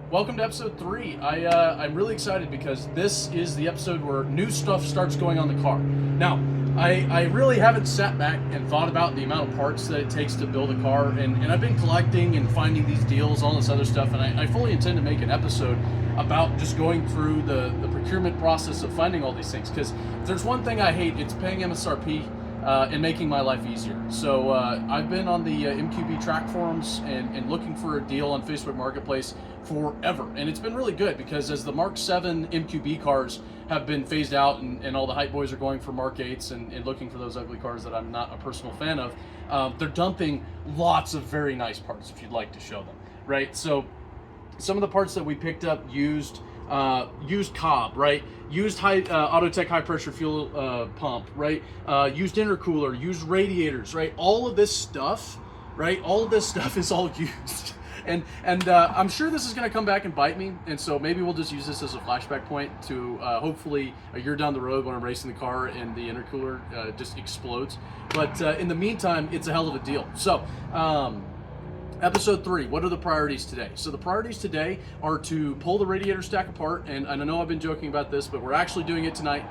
Welcome to episode 3. I'm really excited because this is the episode where new stuff starts going on the car. Now, I really haven't sat back and thought about the amount of parts that it takes to build a car, and I've been collecting and finding these deals, all this other stuff, and I fully intend to make an episode about just going through the procurement process of finding all these things, because if there's one thing I hate, it's paying MSRP and making my life easier. So I've been on the MQB track forums and looking for a deal on Facebook Marketplace forever, and it's been really good because as the Mark 7 MQB cars have been phased out and all the hype boys are going for Mark 8s and looking for those ugly cars that I'm not a personal fan of, they're dumping lots of very nice parts if you'd like to show them, right? So some of the parts that we picked up used Cobb, right? Used Autotech high pressure fuel pump, right? Used intercooler, used radiators, right? All of this stuff, right? All of this stuff is all used. And I'm sure this is going to come back and bite me, and so maybe we'll just use this as a flashback point to hopefully a year down the road when I'm racing the car and the intercooler just explodes. But in the meantime, it's a hell of a deal. So episode 3, what are the priorities today? So the priorities today are to pull the radiator stack apart, and I know I've been joking about this, but we're actually doing it tonight.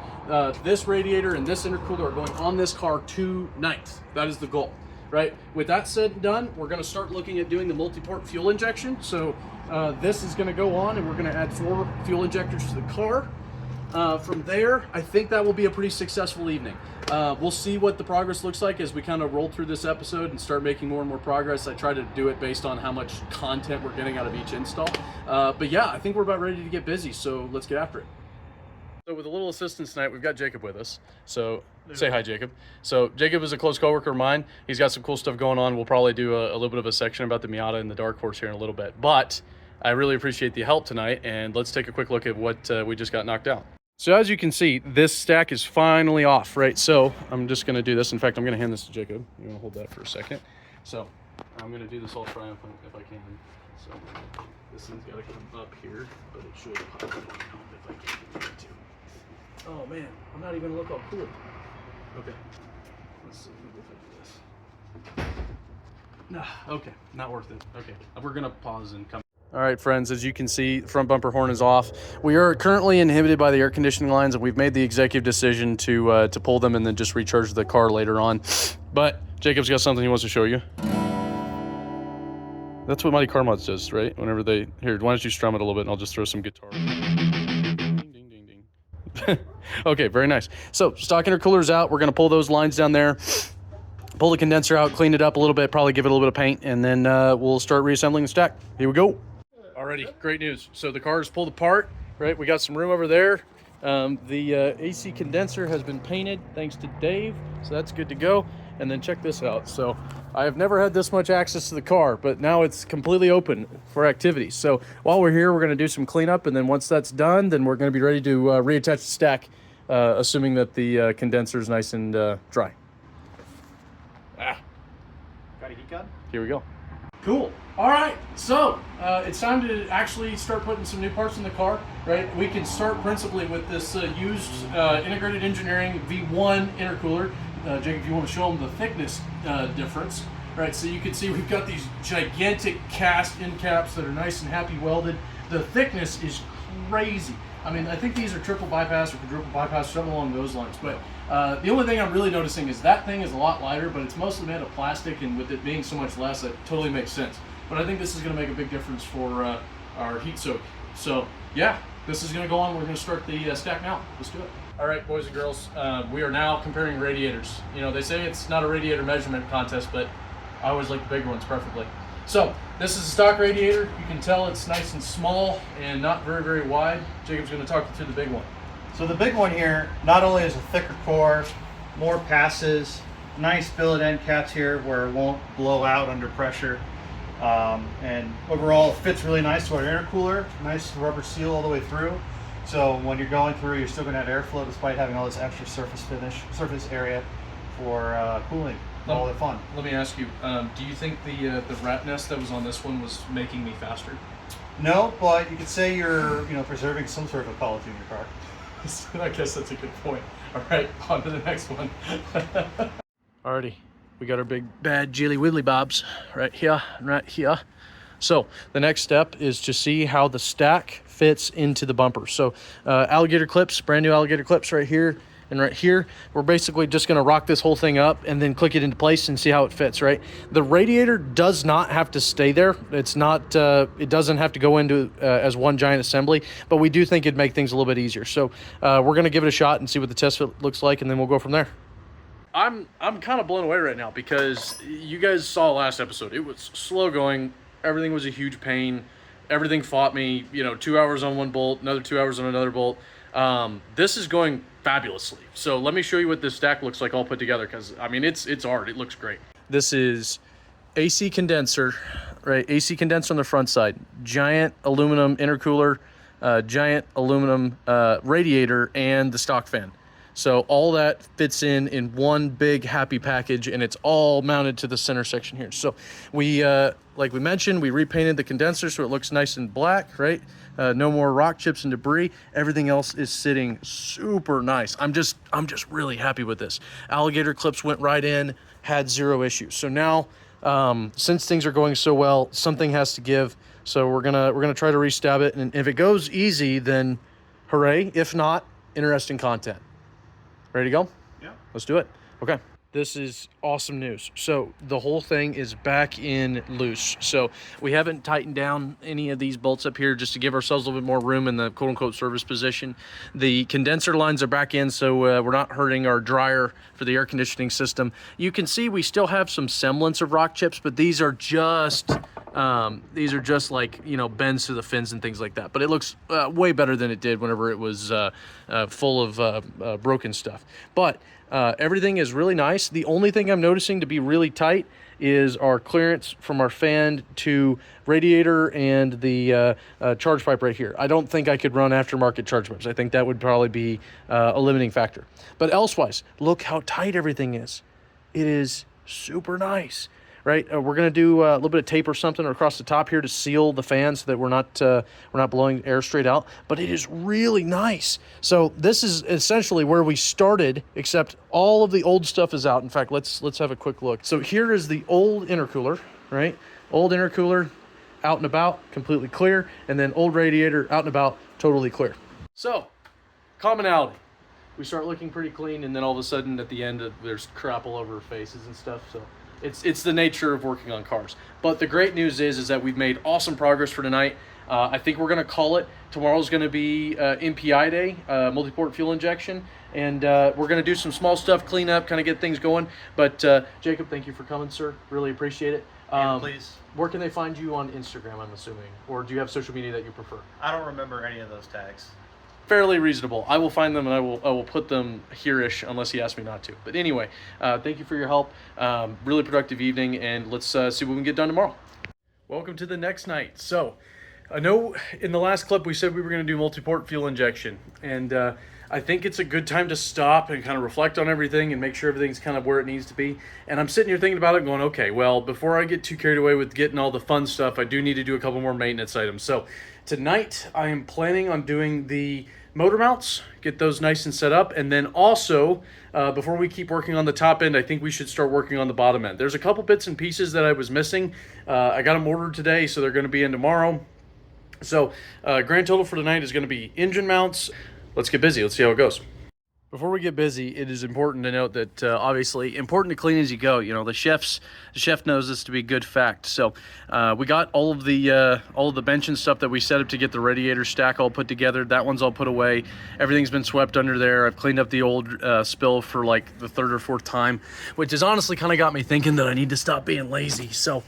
This radiator and this intercooler are going on this car tonight. That is the goal. Right. With that said and done, we're going to start looking at doing the multi-port fuel injection. So this is going to go on, and we're going to add 4 fuel injectors to the car. From there, I think that will be a pretty successful evening. We'll see what the progress looks like as we kind of roll through this episode and start making more and more progress. I try to do it based on how much content we're getting out of each install. But yeah, I think we're about ready to get busy, so let's get after it. So with a little assistance tonight, we've got Jacob with us. So say hi, Jacob. So Jacob is a close coworker of mine. He's got some cool stuff going on. We'll probably do a little bit of a section about the Miata and the Dark Horse here in a little bit. But I really appreciate the help tonight, and let's take a quick look at what we just got knocked out. So as you can see, this stack is finally off, right? So I'm just going to do this. In fact, I'm going to hand this to Jacob. You want to hold that for a second? So I'm going to do this all triumphant if I can. So this thing's got to come up here, but it should pop up if I can get it to. Oh man, I'm not even gonna look all cool. Okay, let's see if I do this. Nah, okay, not worth it. Okay, we're gonna pause and come. All right, friends, as you can see, front bumper horn is off. We are currently inhibited by the air conditioning lines, and we've made the executive decision to pull them and then just recharge the car later on. But Jacob's got something he wants to show you. That's what Mighty Car Mods does, right? Whenever they... Here, why don't you strum it a little bit, and I'll just throw some guitar. Okay, very nice. So stock intercooler's out. We're going to pull those lines down there, pull the condenser out, clean it up a little bit, probably give it a little bit of paint, and then we'll start reassembling the stack. Here we go. Alrighty, great news. So the car is pulled apart, right? We got some room over there. The AC condenser has been painted thanks to Dave, so that's good to go. And then check this out. So I have never had this much access to the car, but now it's completely open for activities. So while we're here, we're going to do some cleanup, and then once that's done, then we're going to be ready to reattach the stack, assuming that the condenser is nice and dry. Got a heat gun? Here we go. Cool. All right, so it's time to actually start putting some new parts in the car, right? We can start principally with this used Integrated Engineering V1 intercooler. Jake, if you want to show them the thickness difference, right? So you can see we've got these gigantic cast end caps that are nice and happy welded. The thickness is crazy. I mean, I think these are triple bypass or quadruple bypass, something along those lines. But the only thing I'm really noticing is that thing is a lot lighter, but it's mostly made of plastic, and with it being so much less, that totally makes sense. But I think this is going to make a big difference for our heat soak. So yeah, this is going to go on. We're going to start the stack now. Let's do it. All right, boys and girls, we are now comparing radiators. You know, they say it's not a radiator measurement contest, but I always like the big ones preferably. So this is a stock radiator. You can tell it's nice and small and not very, very wide. Jacob's going to talk you through the big one. So the big one here, not only is a thicker core, more passes, nice billet end caps here where it won't blow out under pressure. And overall it fits really nice to our intercooler. Nice rubber seal all the way through. So when you're going through, you're still going to have airflow despite having all this extra surface area for cooling. All the fun. Let me ask you, do you think the rat nest that was on this one was making me faster? No, but you could say you're preserving some sort of ecology in your car. I guess that's a good point. All right, on to the next one. Alrighty, we got our big bad jilly widdly bobs right here and right here. So the next step is to see how the stack fits into the bumper. So alligator clips, brand new alligator clips right here and right here. We're basically just going to rock this whole thing up and then click it into place and see how it fits, right? The radiator does not have to stay there. It's not, it doesn't have to go into as one giant assembly, but we do think it'd make things a little bit easier. So we're going to give it a shot and see what the test fit looks like, and then we'll go from there. I'm kind of blown away right now because you guys saw last episode. It was slow going. Everything was a huge pain. Everything fought me, you know, 2 hours on one bolt, another 2 hours on another bolt. This is going fabulously. So let me show you what this stack looks like all put together, because I mean it's art. It looks great. This is AC condenser, right? AC condenser on the front side, giant aluminum intercooler, giant aluminum radiator, and the stock fan. So all that fits in one big happy package, and it's all mounted to the center section here. So we, like we mentioned, we repainted the condenser so it looks nice and black, right? No more rock chips and debris. Everything else is sitting super nice. I'm just really happy with this. Alligator clips went right in, had zero issues. So now, since things are going so well, something has to give. So we're gonna try to restab it, and if it goes easy, then hooray. If not, interesting content. Ready to go? Yeah. Let's do it. Okay. This is awesome news. So the whole thing is back in loose. So we haven't tightened down any of these bolts up here just to give ourselves a little bit more room in the quote unquote service position. The condenser lines are back in, so we're not hurting our dryer for the air conditioning system. You can see we still have some semblance of rock chips, but these are just like, you know, bends to the fins and things like that. But it looks way better than it did whenever it was full of broken stuff. But everything is really nice. The only thing I'm noticing to be really tight is our clearance from our fan to radiator and the charge pipe right here. I don't think I could run aftermarket charge pipes. I think that would probably be a limiting factor. But elsewise, look how tight everything is. It is super nice. Right, we're gonna do a little bit of tape or something across the top here to seal the fan so that we're not blowing air straight out. But it is really nice. So this is essentially where we started, except all of the old stuff is out. In fact, let's have a quick look. So here is the old intercooler, right? Old intercooler, out and about, completely clear, and then old radiator, out and about, totally clear. So commonality. We start looking pretty clean, and then all of a sudden at the end there's crap all over our faces and stuff. So. It's the nature of working on cars. But the great news is that we've made awesome progress for tonight. I think we're going to call it. Tomorrow's going to be MPI day, multi-port fuel injection. And we're going to do some small stuff, clean up, kind of get things going. But Jacob, thank you for coming, sir. Really appreciate it. Please. Where can they find you on Instagram, I'm assuming? Or do you have social media that you prefer? I don't remember any of those tags. Fairly reasonable. I will find them and I will put them here-ish unless he asks me not to. But anyway, thank you for your help. Really productive evening, and let's see what we can get done tomorrow. Welcome to the next night. So I know in the last clip we said we were going to do multi-port fuel injection, and I think it's a good time to stop and kind of reflect on everything and make sure everything's kind of where it needs to be. And I'm sitting here thinking about it going, okay, well, before I get too carried away with getting all the fun stuff, I do need to do a couple more maintenance items. So tonight I am planning on doing the motor mounts, get those nice and set up, and then also before we keep working on the top end, I think we should start working on the bottom end. There's a couple bits and pieces that I was missing. I got them ordered today, so they're going to be in tomorrow. So grand total for tonight is going to be engine mounts. Let's get busy. Let's see how it goes. Before we get busy, it is important to note that obviously important to clean as you go. You know, the chef knows this to be a good fact. So we got all of the bench and stuff that we set up to get the radiator stack all put together. That one's all put away. Everything's been swept under there. I've cleaned up the old spill for like the third or fourth time, which has honestly kind of got me thinking that I need to stop being lazy. So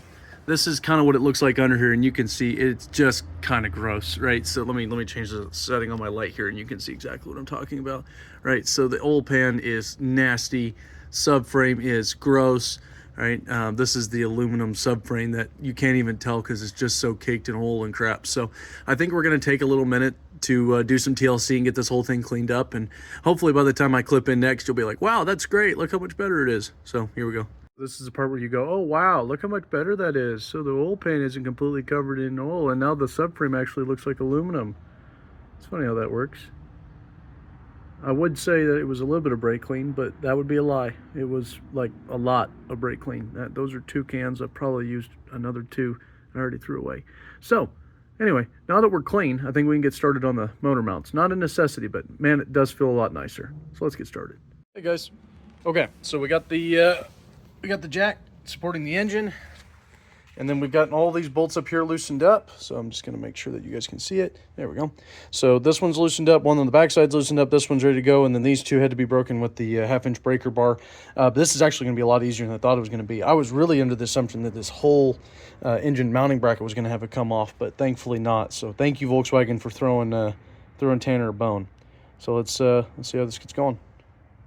this is kind of what it looks like under here, and you can see it's just kind of gross, right? So let me change the setting on my light here, and you can see exactly what I'm talking about, right? So the oil pan is nasty, subframe is gross, right? This is the aluminum subframe that you can't even tell because it's just so caked in oil and crap. So I think we're going to take a little minute to do some TLC and get this whole thing cleaned up, and hopefully by the time I clip in next, you'll be like, wow, that's great, look how much better it is. So here we go. This is the part where you go, oh wow, look how much better that is. So the oil pan isn't completely covered in oil, and now the subframe actually looks like aluminum. It's funny how that works. I would say that it was a little bit of brake clean, but that would be a lie. It was like a lot of brake clean. Those are 2 cans. I've probably used another 2. I already threw away. So anyway, now that we're clean, I think we can get started on the motor mounts. Not a necessity, but man, it does feel a lot nicer. So let's get started. Hey guys. Okay, so we got the jack supporting the engine. And then we've gotten all these bolts up here loosened up. So I'm just going to make sure that you guys can see it. There we go. So this one's loosened up. One on the back side's loosened up. This one's ready to go. And then these two had to be broken with the half-inch breaker bar. This is actually going to be a lot easier than I thought it was going to be. I was really under the assumption that this whole engine mounting bracket was going to have to come off, but thankfully not. So thank you, Volkswagen, for throwing Tanner a bone. So let's see how this gets going.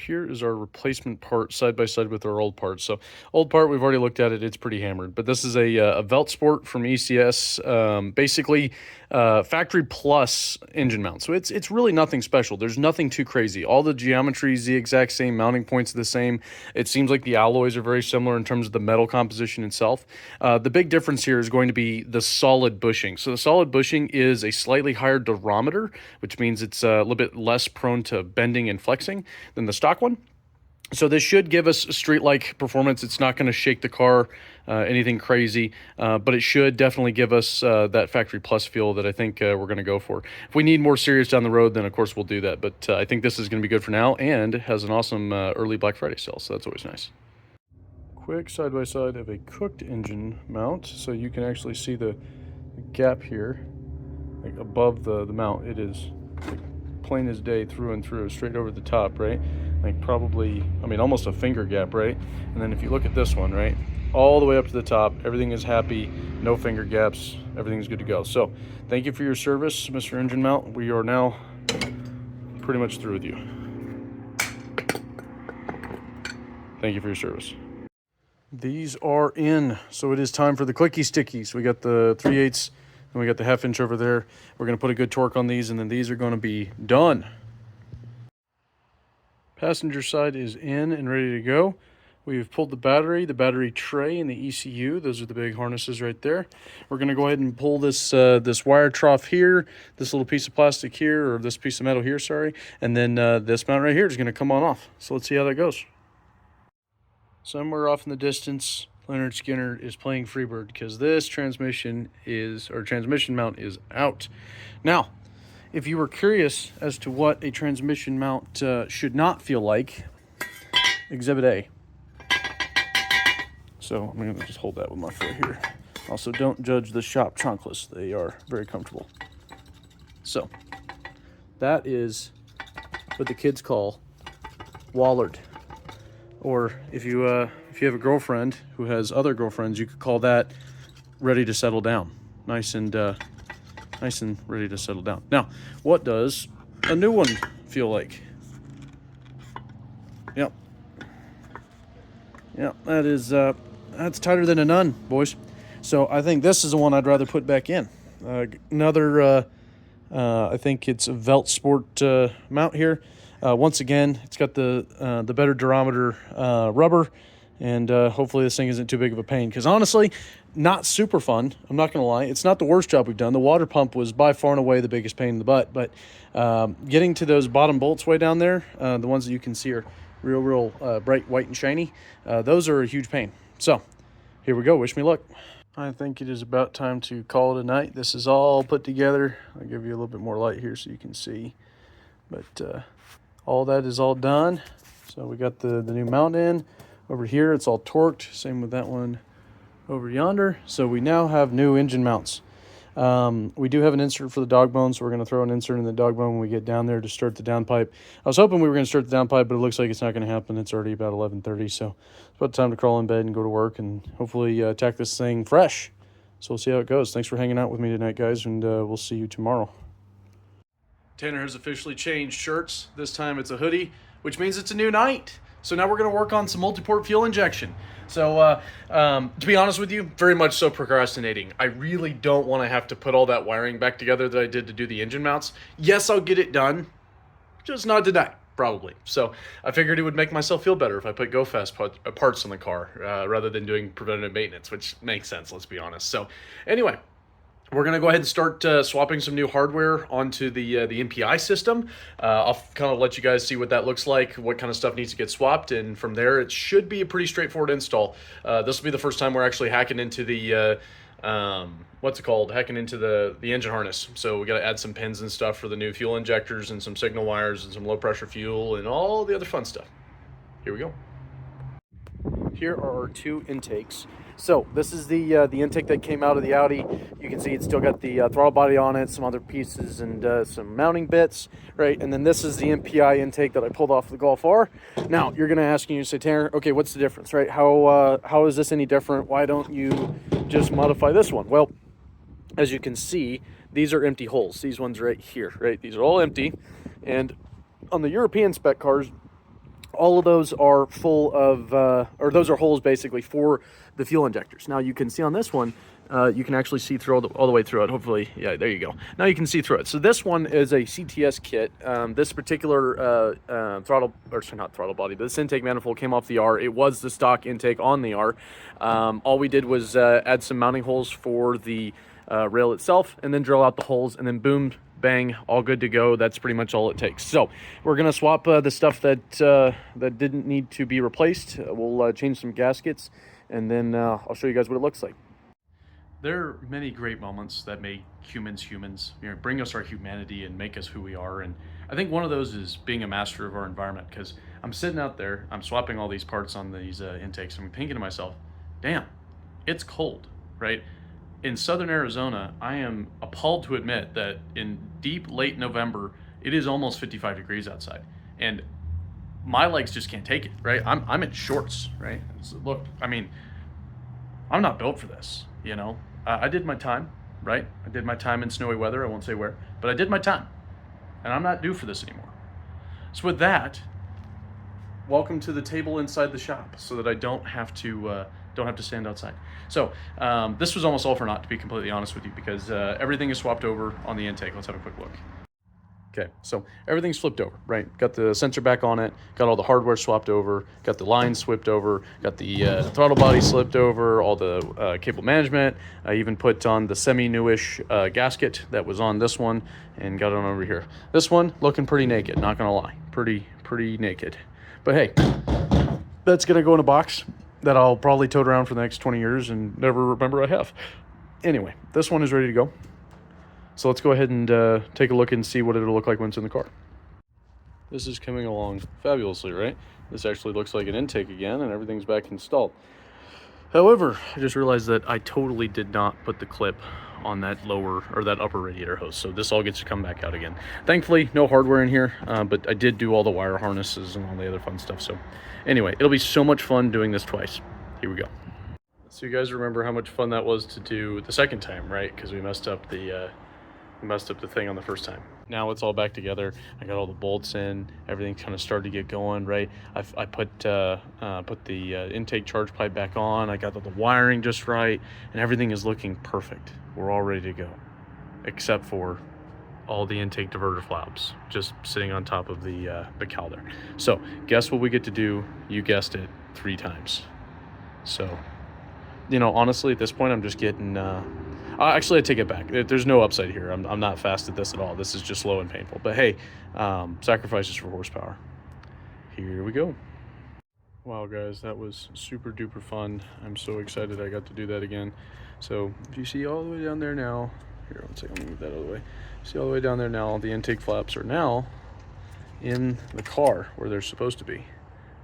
Here is our replacement part side by side with our old part. So old part, we've already looked at it. It's pretty hammered, but this is a Veltsport from ECS, basically factory plus engine mount. So it's really nothing special. There's nothing too crazy. All the geometry is the exact same. Mounting points are the same. It seems like the alloys are very similar in terms of the metal composition itself. The big difference here is going to be the solid bushing. So the solid bushing is a slightly higher durometer, which means it's a little bit less prone to bending and flexing than the stock one. So this should give us street-like performance. It's not going to shake the car anything crazy, but it should definitely give us that factory plus feel that I think we're going to go for. If we need more serious down the road, then of course we'll do that. But I think this is going to be good for now, and has an awesome early Black Friday sale, so that's always nice. Quick side-by-side of a cooked engine mount, so you can actually see the gap here, like above the mount. It is like plain as day through and through, straight over the top, right? Like probably, I mean, almost a finger gap, right? And then if you look at this one, right, all the way up to the top, everything is happy, no finger gaps, everything's good to go. So thank you for your service, Mr. Engine Mount. We are now pretty much through with you. Thank you for your service. These are in, so it is time for the clicky stickies. We got the 3/8 and we got the half-inch over there. We're going to put a good torque on these, and then these are going to be done. Passenger side is in and ready to go. We've pulled the battery tray, and the ECU. Those are the big harnesses right there. We're going to go ahead and pull this this wire trough here, this little piece of plastic here, or this piece of metal here, sorry, and then this mount right here is going to come on off. So let's see how that goes. Somewhere off in the distance, Leonard Skinner is playing Freebird because this transmission mount is out. Now, if you were curious as to what a transmission mount should not feel like, Exhibit A. So I'm going to just hold that with my foot here. Also, don't judge the shop trunkless. They are very comfortable. So that is what the kids call Wallard. Or if you have a girlfriend who has other girlfriends, you could call that ready to settle down. Nice and ready to settle down. Now, what does a new one feel like? Yep, that is that's tighter than a nun, boys. So I think this is the one I'd rather put back in. Another, I think it's a Veltsport mount here. Once again, it's got the better durometer rubber, and hopefully this thing isn't too big of a pain. Because honestly, not super fun. I'm not going to lie. It's not the worst job we've done. The water pump was by far and away the biggest pain in the butt. But getting to those bottom bolts way down there, the ones that you can see are real bright white and shiny, those are a huge pain. So here we go. Wish me luck. I think it is about time to call it a night. This is all put together. I'll give you a little bit more light here so you can see. But all that is all done. So we got the new mount in. Over here, it's all torqued. Same with that one over yonder. So we now have new engine mounts. We do have an insert for the dog bone, so we're going to throw an insert in the dog bone when we get down there to start the downpipe. I was hoping we were going to start the downpipe, but it looks like it's not going to happen. It's already about 11:30, so it's about time to crawl in bed and go to work and hopefully attack this thing fresh. So we'll see how it goes. Thanks for hanging out with me tonight, guys, and we'll see you tomorrow. Tanner has officially changed shirts. This time it's a hoodie, which means it's a new night. So now we're going to work on some multi-port fuel injection. So to be honest with you, very much so procrastinating. I really don't want to have to put all that wiring back together that I did to do the engine mounts. Yes, I'll get it done, just not tonight, probably. So I figured it would make myself feel better if I put go-fast parts on the car rather than doing preventative maintenance, which makes sense, let's be honest. So anyway, we're going to go ahead and start swapping some new hardware onto the MPI system. I'll kind of let you guys see what that looks like, what kind of stuff needs to get swapped, and from there it should be a pretty straightforward install. This will be the first time we're actually hacking into the what's it called, hacking into the engine harness. So we got to add some pins and stuff for the new fuel injectors and some signal wires and some low pressure fuel and all the other fun stuff. Here we go. Here are our two intakes. So this is the intake that came out of the Audi. You can see it's still got the throttle body on it, some other pieces, and some mounting bits, right? And then this is the MPI intake that I pulled off the Golf R. Now you're gonna ask, you say, Tanner, okay, what's the difference, right? How is this any different? Why don't you just modify this one? Well, as you can see, these are empty holes. These ones right here, right? These are all empty, and on the European spec cars, all of those are full of, or those are holes basically for the fuel injectors. Now you can see on this one, you can actually see through all the way through it. Hopefully, yeah, there you go. Now you can see through it. So this one is a CTS kit. This particular throttle, or sorry, not throttle body, but this intake manifold came off the R. It was the stock intake on the R. All we did was add some mounting holes for the rail itself, and then drill out the holes, and then boom, bang, all good to go. That's pretty much all it takes. So we're gonna swap the stuff that didn't need to be replaced. We'll change some gaskets, and then I'll show you guys what it looks like. There are many great moments that make humans, bring us our humanity and make us who we are. And I think one of those is being a master of our environment, because I'm sitting out there, I'm swapping all these parts on these intakes, and I'm thinking to myself, damn, it's cold, right? In southern Arizona, I am appalled to admit that in deep late November, it is almost 55 degrees outside, and my legs just can't take it, right? I'm in shorts, right? So look, I mean, I'm not built for this, you know? I did my time, right? I did my time in snowy weather. I won't say where, but I did my time, and I'm not due for this anymore. So with that, welcome to the table inside the shop, so that I don't have to stand outside. So this was almost all for naught, to be completely honest with you, because everything is swapped over on the intake. Let's have a quick look. Okay, so everything's flipped over, right? Got the sensor back on it, got all the hardware swapped over, got the lines swapped over, got the throttle body slipped over, all the cable management. I even put on the semi-newish gasket that was on this one, and got it on over here. This one looking pretty naked, not gonna lie, pretty naked. But hey, that's gonna go in a box that I'll probably tote around for the next 20 years and never remember I have. Anyway, this one is ready to go. So let's go ahead and take a look and see what it'll look like when it's in the car. This is coming along fabulously, right? This actually looks like an intake again, and everything's back installed. However, I just realized that I totally did not put the clip on that lower or that upper radiator hose, so this all gets to come back out again. Thankfully, no hardware in here, but I did do all the wire harnesses and all the other fun stuff. So anyway, it'll be so much fun doing this twice. Here we go. So you guys remember how much fun that was to do the second time, right? Because we messed up the thing on the first time. Now it's all back together. I got all the bolts in. Everything kind of started to get going, right? I put the intake charge pipe back on. I got all the wiring just right, and everything is looking perfect. We're all ready to go, except for all the intake diverter flaps just sitting on top of the cowl there. So guess what we get to do? You guessed it, 3 times. So, you know, honestly, at this point, I'm just getting. Actually, I take it back. There's no upside here. I'm not fast at this at all. This is just slow and painful. But hey, sacrifices for horsepower. Here we go. Wow, guys, that was super duper fun. I'm so excited I got to do that again. So if you see all the way down there now, here, one second, let me move that out of the way. See all the way down there now, the intake flaps are now in the car where they're supposed to be.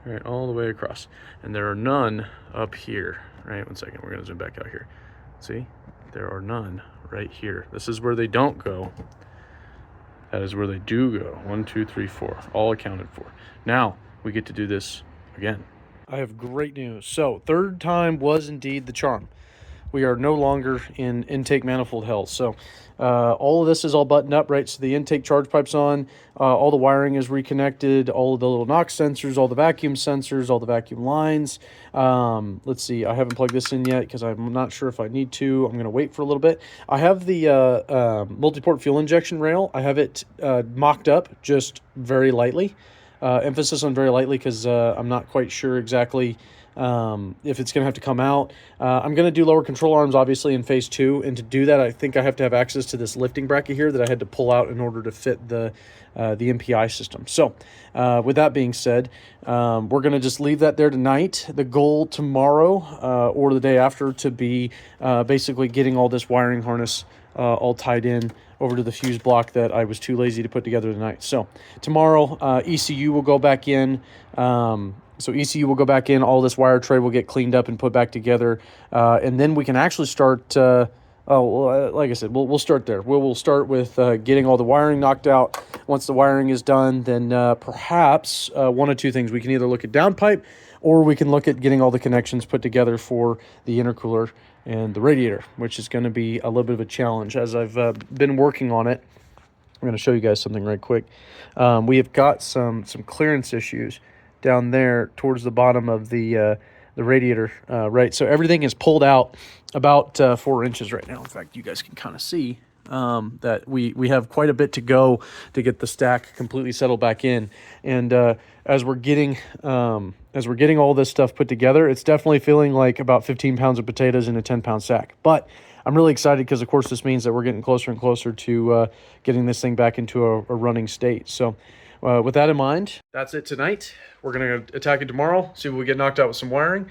All right, all the way across. And there are none up here. All right, one second, we're gonna zoom back out here. See? There are none right here. This is where they don't go. That is where they do go. 1, 2, 3, 4, all accounted for. Now we get to do this again. I have great news. So third time was indeed the charm. We are no longer in intake manifold hell. So all of this is all buttoned up, right? So the intake charge pipe's on, all the wiring is reconnected, all of the little NOx sensors, all the vacuum sensors, all the vacuum lines. Let's see, I haven't plugged this in yet because I'm not sure if I need to. I'm going to wait for a little bit. I have the multi-port fuel injection rail. I have it mocked up just very lightly. Emphasis on very lightly because I'm not quite sure exactly if it's going to have to come out. I'm going to do lower control arms, obviously, in phase 2. And to do that, I think I have to have access to this lifting bracket here that I had to pull out in order to fit the MPI system. So with that being said, we're going to just leave that there tonight. The goal tomorrow or the day after to be basically getting all this wiring harness all tied in over to the fuse block that I was too lazy to put together tonight. So tomorrow, ECU will go back in. So ECU will go back in. All this wire tray will get cleaned up and put back together. And then we can actually start... like I said, we'll start there. We'll start with getting all the wiring knocked out. Once the wiring is done, then perhaps one of two things. We can either look at downpipe, or we can look at getting all the connections put together for the intercooler and the radiator, which is going to be a little bit of a challenge as I've been working on it. I'm going to show you guys something right quick. We have got some clearance issues down there towards the bottom of the radiator, right? So everything is pulled out about 4 inches right now. In fact, you guys can kind of see that we have quite a bit to go to get the stack completely settled back in. And as we're getting all this stuff put together, it's definitely feeling like about 15 pounds of potatoes in a 10-pound sack. But I'm really excited because, of course, this means that we're getting closer and closer to getting this thing back into a running state. So with that in mind, that's it tonight. We're going to attack it tomorrow, see what we get knocked out with some wiring,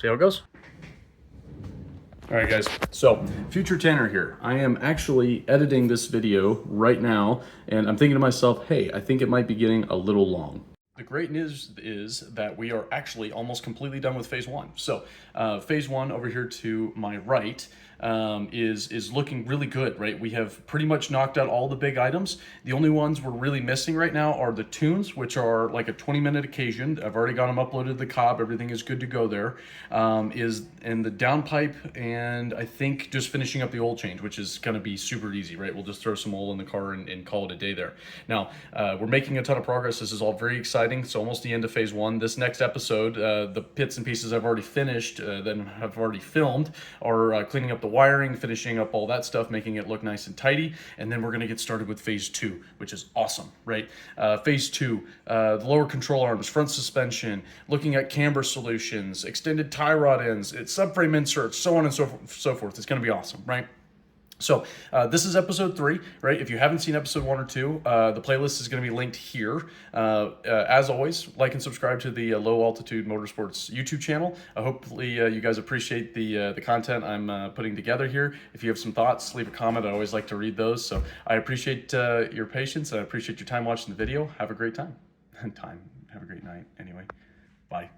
see how it goes. All right, guys, so future Tanner here. I am actually editing this video right now, and I'm thinking to myself, hey, I think it might be getting a little long. The great news is that we are actually almost completely done with phase 1. So phase 1 over here to my right is looking really good, right? We have pretty much knocked out all the big items. The only ones we're really missing right now are the tunes, which are like a 20-minute occasion. I've already got them uploaded to the cob. Everything is good to go there. Is in the downpipe, and I think just finishing up the oil change, which is going to be super easy, right? We'll just throw some oil in the car and call it a day there. Now, we're making a ton of progress. This is all very exciting. So almost the end of phase 1. This next episode, the bits and pieces I've already finished, then have already filmed, are cleaning up the wiring, finishing up all that stuff, making it look nice and tidy, and then we're going to get started with phase 2, which is awesome, right? Phase 2, the lower control arms, front suspension, looking at camber solutions, extended tie rod ends, subframe inserts, so on and so forth. It's going to be awesome, right? So this is episode 3, right? If you haven't seen episode 1 or 2, the playlist is going to be linked here. As always, like and subscribe to the Low Altitude Motorsports YouTube channel. Hopefully you guys appreciate the content I'm putting together here. If you have some thoughts, leave a comment. I always like to read those. So I appreciate your patience. I appreciate your time watching the video. Have a great time. Have a great night. Anyway, bye.